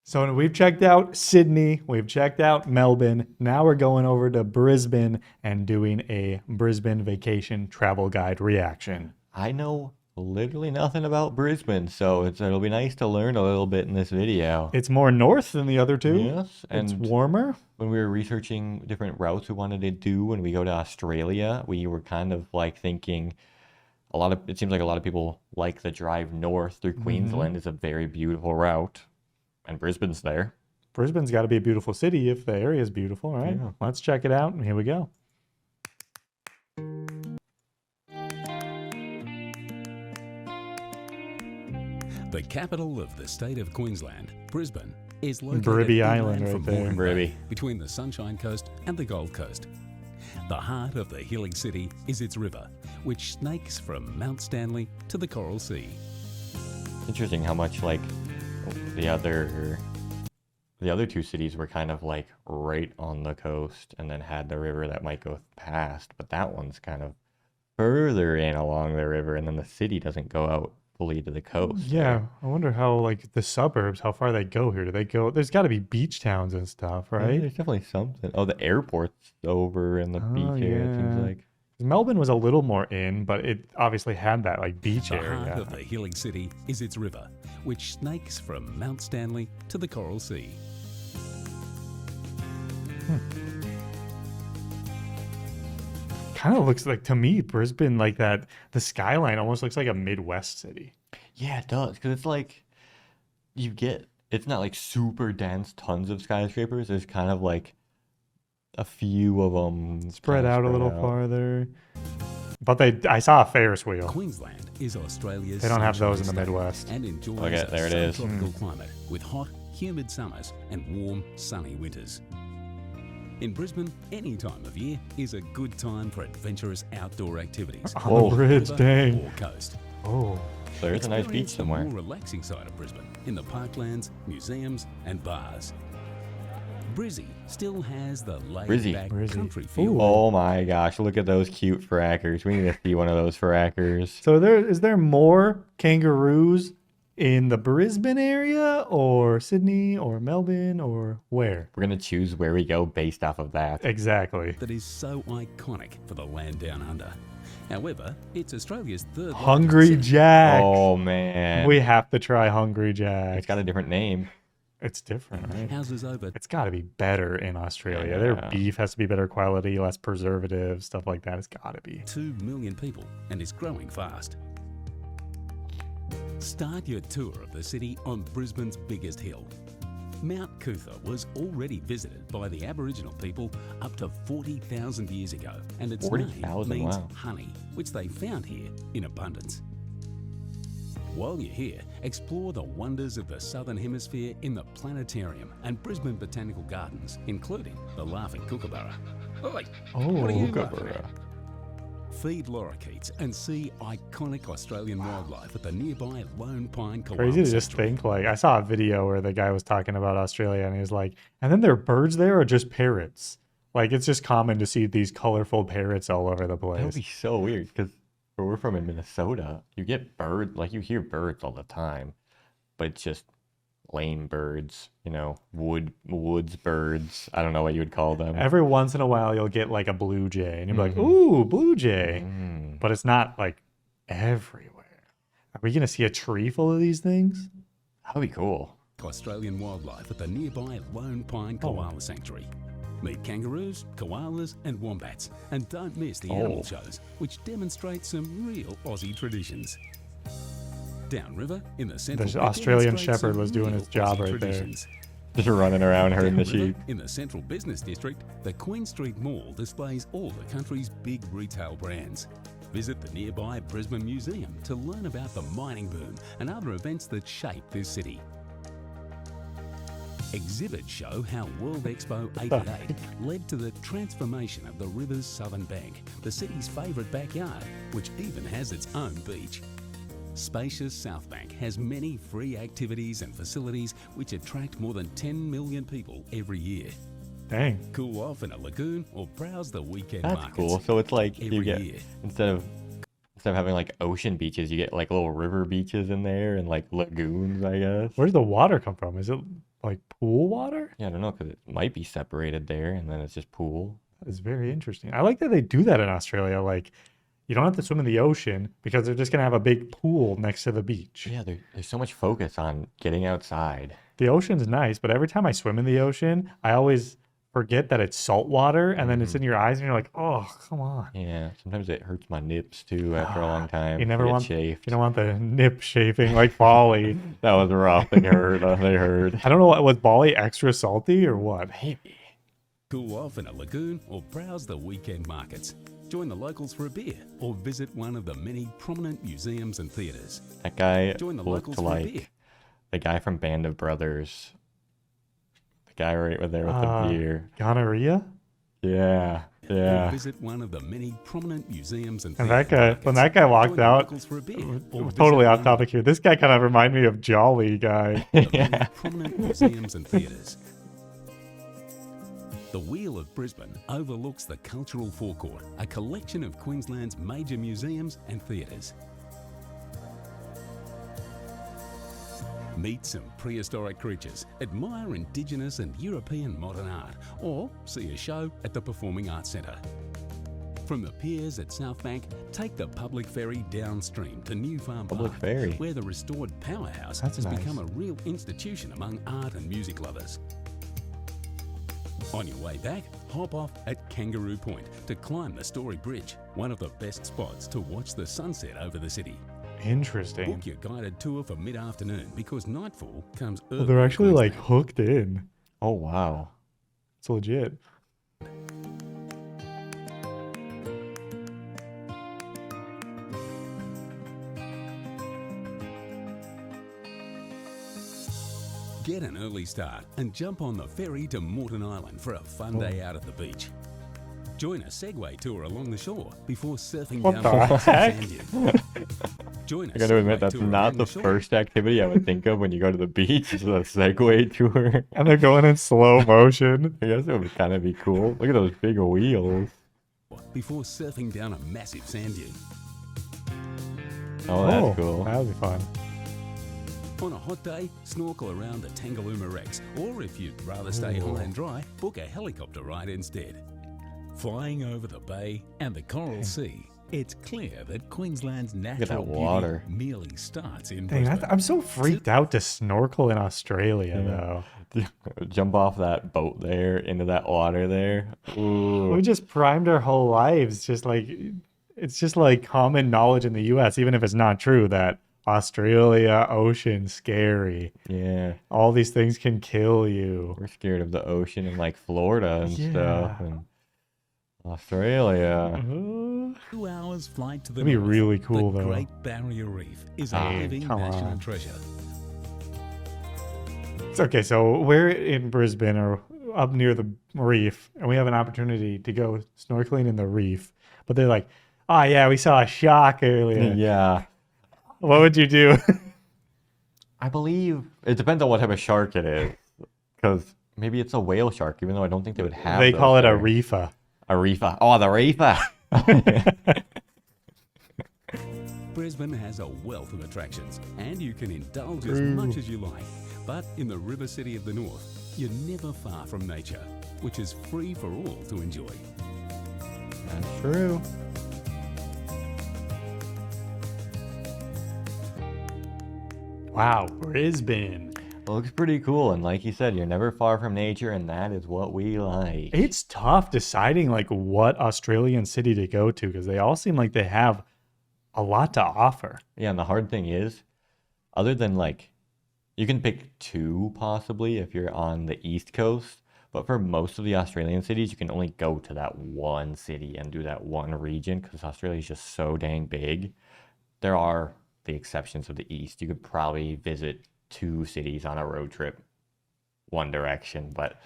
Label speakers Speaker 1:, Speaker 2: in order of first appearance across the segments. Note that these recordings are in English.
Speaker 1: So we've checked out Sydney, we've checked out Melbourne. Now we're going over to Brisbane and doing a Brisbane Vacation Travel Guide reaction.
Speaker 2: I know literally nothing about Brisbane, so it'll be nice to learn a little bit in this video.
Speaker 1: It's more north than the other two.
Speaker 2: Yes,
Speaker 1: It's
Speaker 2: and
Speaker 1: warmer.
Speaker 2: when we were researching different routes we wanted to do when we go to Australia, we were kind of like thinking it seems like a lot of people like the drive north through Queensland is a very beautiful route, and Brisbane's there.
Speaker 1: Brisbane's got to be a beautiful city if the area is beautiful, right?
Speaker 2: Yeah.
Speaker 1: Let's check it out, and here we go.
Speaker 3: The capital of the state of Queensland, Brisbane, is located
Speaker 1: Bribby Island
Speaker 3: inland
Speaker 1: right
Speaker 3: from
Speaker 1: there.
Speaker 3: Moreton Bay,
Speaker 2: Bribby.
Speaker 3: between the Sunshine Coast and the Gold Coast. The heart of the hilly city is its river, which snakes from Mount Stanley to the Coral Sea.
Speaker 2: Interesting how much like the other two cities were kind of like right on the coast and then had the river that might go past, but that one's kind of further in along the river, and then the city doesn't go out fully to the coast.
Speaker 1: Yeah, I wonder how, like, the suburbs, how far they go here. Do they go? There's got to be beach towns and stuff,
Speaker 2: Yeah,
Speaker 1: right?
Speaker 2: there's definitely something. Oh, the airport's over in the beach area, it seems
Speaker 1: yeah.
Speaker 2: like.
Speaker 1: Melbourne was a little more in, but it obviously had that, like, beach
Speaker 3: The heart
Speaker 1: area.
Speaker 3: of the hilly city is its river, which snakes from Mount Stanley to the Coral Sea.
Speaker 1: Kind of looks like, to me, Brisbane, like that, the skyline almost looks like a Midwest city.
Speaker 2: Yeah, it does, because it's like it's not like super dense, tons of skyscrapers. There's kind of like a few of them
Speaker 1: Spread out a little farther. But I saw a Ferris wheel.
Speaker 3: Queensland is Australia's
Speaker 1: They don't have those in the
Speaker 3: sunshine state
Speaker 1: Midwest.
Speaker 3: and enjoys
Speaker 2: Okay,
Speaker 3: a
Speaker 2: there it is.
Speaker 3: subtropical climate with hot, humid summers and warm, sunny winters. In Brisbane, any time of year is a good time for adventurous outdoor activities.
Speaker 1: On
Speaker 2: Whoa.
Speaker 1: the bridge,
Speaker 3: river
Speaker 1: dang.
Speaker 3: or coast.
Speaker 1: Oh,
Speaker 2: There's a nice beach
Speaker 3: Experience the
Speaker 2: somewhere.
Speaker 3: more relaxing side of Brisbane in the parklands, museums, and bars. Brizzy still has the laid-back
Speaker 1: Brizzy.
Speaker 3: country feel.
Speaker 1: Ooh.
Speaker 2: Oh my gosh, look at those cute frackers. We need to see one of those frackers.
Speaker 1: so is there more kangaroos in the Brisbane area, or Sydney, or Melbourne, or where?
Speaker 2: We're going to choose where we go based off of that.
Speaker 1: Exactly.
Speaker 3: That is so iconic for the land down under. However, it's Australia's third
Speaker 1: Hungry
Speaker 3: largest city.
Speaker 1: Jack.
Speaker 2: Oh man.
Speaker 1: We have to try Hungry Jack.
Speaker 2: It's got a different name.
Speaker 1: It's different, right?
Speaker 3: Houses over
Speaker 1: It's got to be better in Australia. Their
Speaker 2: Yeah.
Speaker 1: beef has to be better quality, less preservatives, stuff like that. It's got to be.
Speaker 3: 2 million people and is growing fast. Start your tour of the city on Brisbane's biggest hill. Mount Cootha was already visited by the Aboriginal people up to 40,000 years ago, and its name
Speaker 2: 40,000,
Speaker 3: means
Speaker 2: wow.
Speaker 3: honey, which they found here in abundance. While you're here, explore the wonders of the Southern Hemisphere in the Planetarium and Brisbane Botanical Gardens, including the Laughing Kookaburra. Oi,
Speaker 1: Oh,
Speaker 3: what are you
Speaker 2: Kookaburra.
Speaker 3: laughing at? Feed lorikeets and see iconic Australian wildlife at the nearby Lone Pine Koala
Speaker 1: Crazy to just
Speaker 3: Sanctuary.
Speaker 1: think, like, I saw a video where the guy was talking about Australia and he was like, and then there are birds there or just parrots? Like, it's just common to see these colorful parrots all over the
Speaker 2: That would
Speaker 1: place.
Speaker 2: be so weird because where we're from in Minnesota, you get you hear birds all the time, but it's just lame birds, woods birds. I don't know what you would call them.
Speaker 1: Every once in a while, you'll get like a blue jay and you'll be like,
Speaker 2: Mhm.
Speaker 1: ooh, blue jay.
Speaker 2: Mm.
Speaker 1: But it's not like everywhere. Are we going to see a tree full of these things?
Speaker 2: That'd be cool.
Speaker 3: Australian wildlife at the nearby Lone Pine Koala Sanctuary. Meet kangaroos, koalas, and wombats, and don't miss the animal
Speaker 2: Oh.
Speaker 3: shows, which demonstrate some real Aussie traditions. Downriver in the central,
Speaker 1: The
Speaker 3: they
Speaker 1: Australian
Speaker 3: demonstrate
Speaker 1: shepherd
Speaker 3: some
Speaker 1: was doing
Speaker 3: real
Speaker 1: his job
Speaker 3: Aussie
Speaker 1: right there.
Speaker 3: traditions.
Speaker 2: Just running around herding the
Speaker 3: Downriver
Speaker 2: sheep.
Speaker 3: in the central business district, the Queen Street Mall displays all the country's big retail brands. Visit the nearby Brisbane Museum to learn about the mining boom and other events that shape this city. Exhibits show how World Expo 88 led to the transformation of the river's southern bank, the city's favourite backyard, which even has its own beach. Spacious South Bank has many free activities and facilities which attract more than 10 million people every year.
Speaker 1: Dang.
Speaker 3: Cool off in a lagoon or browse the weekend
Speaker 2: That's
Speaker 3: markets.
Speaker 2: cool. So it's like you
Speaker 3: every
Speaker 2: get
Speaker 3: year.
Speaker 2: instead of having like ocean beaches, you get like little river beaches in there and like lagoons, I guess.
Speaker 1: Where does the water come from? Is it like pool water?
Speaker 2: Yeah, I don't know, because it might be separated there, and then it's just pool.
Speaker 1: That is very interesting. I like that they do that in Australia. Like, you don't have to swim in the ocean because they're just gonna have a big pool next to the beach.
Speaker 2: Yeah, there's so much focus on getting outside.
Speaker 1: The ocean's nice, but every time I swim in the ocean, I always forget that it's salt water, and then it's in your eyes, and you're like, oh, come on.
Speaker 2: Yeah, sometimes it hurts my nips too after a long time.
Speaker 1: You never
Speaker 2: Get
Speaker 1: want
Speaker 2: chafed.
Speaker 1: you don't want the nip chafing like Bali.
Speaker 2: That was rough. They heard. They heard.
Speaker 1: I don't know what was Bali extra salty or what.
Speaker 2: Maybe.
Speaker 3: Cool off in a lagoon or browse the weekend markets. Join the locals for a beer or visit one of the many prominent museums and theatres.
Speaker 2: That guy
Speaker 3: Join the
Speaker 2: looked
Speaker 3: locals for a beer.
Speaker 2: like the guy from Band of Brothers. The guy right there with the beer.
Speaker 1: Gonorrhea?
Speaker 2: Yeah,
Speaker 3: Or
Speaker 2: yeah.
Speaker 3: visit one of the many prominent museums and
Speaker 1: And
Speaker 3: theatre
Speaker 1: that guy, when that guy
Speaker 3: markets.
Speaker 1: walked
Speaker 3: Join the
Speaker 1: out,
Speaker 3: locals for a beer or visit
Speaker 1: totally off
Speaker 3: one
Speaker 1: topic here. This guy kind of reminded me of Jolly guy.
Speaker 3: of the many
Speaker 2: Yeah.
Speaker 3: prominent museums and theatres. The Wheel of Brisbane overlooks the Cultural Forecourt, a collection of Queensland's major museums and theatres. Meet some prehistoric creatures, admire Indigenous and European modern art, or see a show at the Performing Arts Centre. From the piers at South Bank, take the public ferry downstream to New Farm
Speaker 2: Public
Speaker 3: Park,
Speaker 2: ferry.
Speaker 3: where the restored powerhouse
Speaker 1: That's
Speaker 3: has
Speaker 1: nice.
Speaker 3: become a real institution among art and music lovers. On your way back, hop off at Kangaroo Point to climb the Story Bridge, one of the best spots to watch the sunset over the city.
Speaker 1: Interesting.
Speaker 3: Book your guided tour for mid-afternoon because nightfall comes early.
Speaker 1: Well, they're
Speaker 3: in
Speaker 1: actually like
Speaker 3: Queensland.
Speaker 1: hooked in.
Speaker 2: Oh wow.
Speaker 1: It's legit.
Speaker 3: Get an early start and jump on the ferry to Moreton Island for a fun day out at the beach. Join a Segway tour along the shore before surfing
Speaker 1: What
Speaker 3: down
Speaker 1: the
Speaker 3: a massive
Speaker 1: heck?
Speaker 3: sand dune. Join a
Speaker 2: I gotta admit,
Speaker 3: Segway
Speaker 2: that's
Speaker 3: tour
Speaker 2: not
Speaker 3: along
Speaker 2: the
Speaker 3: shore.
Speaker 2: first activity I would think of when you go to the beach. Is a Segway tour.
Speaker 1: And they're going in slow motion.
Speaker 2: I guess it would kind of be cool. Look at those big wheels.
Speaker 3: Before surfing down a massive sand dune.
Speaker 2: Oh, that's cool.
Speaker 1: That would be fun.
Speaker 3: On a hot day, snorkel around the Tangalooma Wrecks, or if you'd rather stay high and dry, book a helicopter ride instead. Flying over the bay and the Coral Sea, it's clear that Queensland's natural beauty
Speaker 2: water.
Speaker 3: merely starts in
Speaker 1: Dang,
Speaker 3: Brisbane.
Speaker 1: I'm so freaked out to snorkel in Australia, though.
Speaker 2: Jump off that boat there into that water there. Ooh.
Speaker 1: We just primed our whole lives. It's just like common knowledge in the US, even if it's not true, that Australia, ocean, scary.
Speaker 2: Yeah.
Speaker 1: All these things can kill you.
Speaker 2: We're scared of the ocean in like Florida and stuff.
Speaker 1: Yeah.
Speaker 2: And Australia.
Speaker 3: 2 hours flight to the
Speaker 1: That'd be
Speaker 3: north,
Speaker 1: really cool,
Speaker 3: the
Speaker 1: though.
Speaker 3: Great Barrier Reef is a
Speaker 2: Hey,
Speaker 3: living
Speaker 1: come
Speaker 3: national
Speaker 1: on.
Speaker 3: treasure.
Speaker 1: It's okay, so we're in Brisbane or up near the reef, and we have an opportunity to go snorkeling in the reef. But they're like, oh, yeah, we saw a shark earlier.
Speaker 2: Yeah.
Speaker 1: What would you do?
Speaker 2: I believe it depends on what type of shark it is. Because maybe it's a whale shark, even though I don't think they would have
Speaker 1: They
Speaker 2: those
Speaker 1: call it a
Speaker 2: there.
Speaker 1: reefa.
Speaker 2: A reefer. Oh, the reefer.
Speaker 3: Brisbane has a wealth of attractions, and you can indulge as much as you like. But in the River City of the North, you're never far from nature, which is free for all to enjoy.
Speaker 2: That's true.
Speaker 1: Wow, Brisbane.
Speaker 2: Looks pretty cool. And like you said, you're never far from nature, and that is what we like.
Speaker 1: It's tough deciding like what Australian city to go to because they all seem like they have a lot to offer.
Speaker 2: Yeah, and the hard thing is, other than like, you can pick two possibly if you're on the East Coast, but for most of the Australian cities, you can only go to that one city and do that one region because Australia is just so dang big. There are the exceptions of the East. You could probably visit 2 cities on a road trip, one direction, but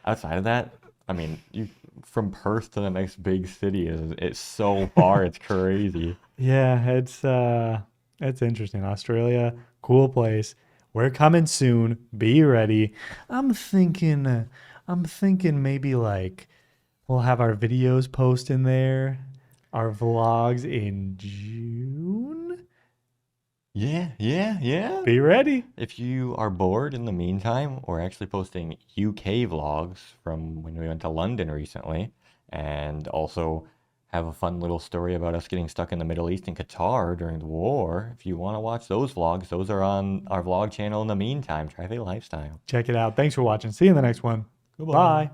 Speaker 2: outside of that, I mean, you from Perth to the next big city it's so far, it's crazy.
Speaker 1: Yeah, it's interesting. Australia, cool place. We're coming soon. Be ready. I'm thinking maybe like we'll have our videos post in there, our vlogs in June.
Speaker 2: Yeah.
Speaker 1: Be ready.
Speaker 2: If you are bored in the meantime, we're actually posting UK vlogs from when we went to London recently, and also have a fun little story about us getting stuck in the Middle East in Qatar during the war. If you want to watch those vlogs, those are on our vlog channel in the meantime, TriFate Lifestyle.
Speaker 1: Check it out. Thanks for watching. See you in the next one.
Speaker 2: Goodbye.
Speaker 1: Bye.